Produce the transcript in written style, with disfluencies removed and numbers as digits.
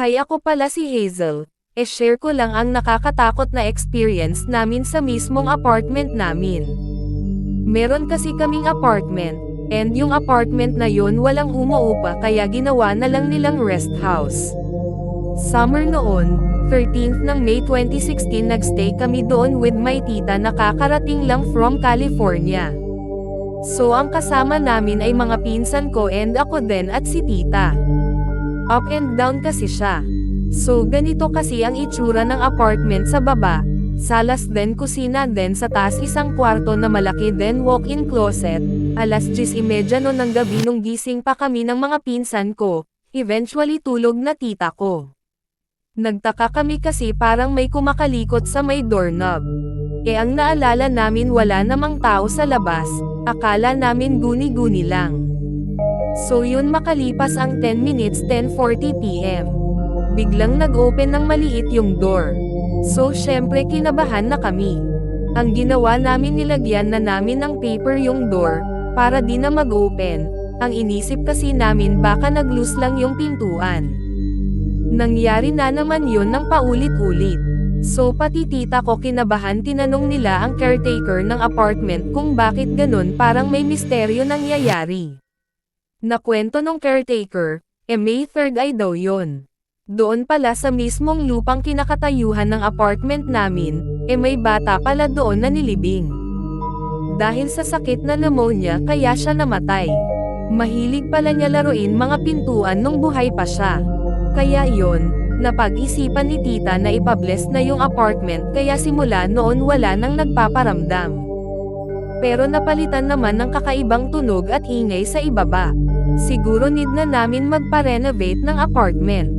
Hi, ako pala si Hazel. Share ko lang ang nakakatakot na experience namin sa mismong apartment namin. Meron kasi kaming apartment, and yung apartment na yun walang umuupa kaya ginawa na lang nilang rest house. Summer noon, 13th ng May 2016 nagstay kami doon with my tita na kakarating lang from California. So ang kasama namin ay mga pinsan ko and ako din at si tita. Up and down kasi siya. So ganito kasi ang itsura ng apartment sa baba, salas then kusina then sa taas isang kwarto na malaki then walk-in closet. Alas 10:30 no ng gabi nung gising pa kami ng mga pinsan ko, eventually tulog na tita ko. Nagtaka kami kasi parang may kumakalikot sa may doorknob. Ang naalala namin wala namang tao sa labas, akala namin guni-guni lang. So yun makalipas ang 10 minutes 10:40 PM. Biglang nag-open ng maliit yung door. So syempre kinabahan na kami. Ang ginawa namin nilagyan na namin ng paper yung door, para di na mag-open. Ang inisip kasi namin baka nag-loose lang yung pintuan. Nangyari na naman yun ng paulit-ulit. So pati tita ko kinabahan tinanong nila ang caretaker ng apartment kung bakit ganun parang may misteryo nangyayari. Nakwento nung caretaker, May 3rd ay daw yun. Doon pala sa mismong lupang kinakatayuhan ng apartment namin, may bata pala doon na nilibing. Dahil sa sakit na pneumonia kaya siya namatay. Mahilig pala niya laruin mga pintuan nung buhay pa siya. Kaya yon, napag-isipan ni tita na ipabless na yung apartment kaya simula noon wala nang nagpaparamdam. Pero napalitan naman ng kakaibang tunog at ingay sa ibaba. Siguro need na namin magpa-renovate ng apartment.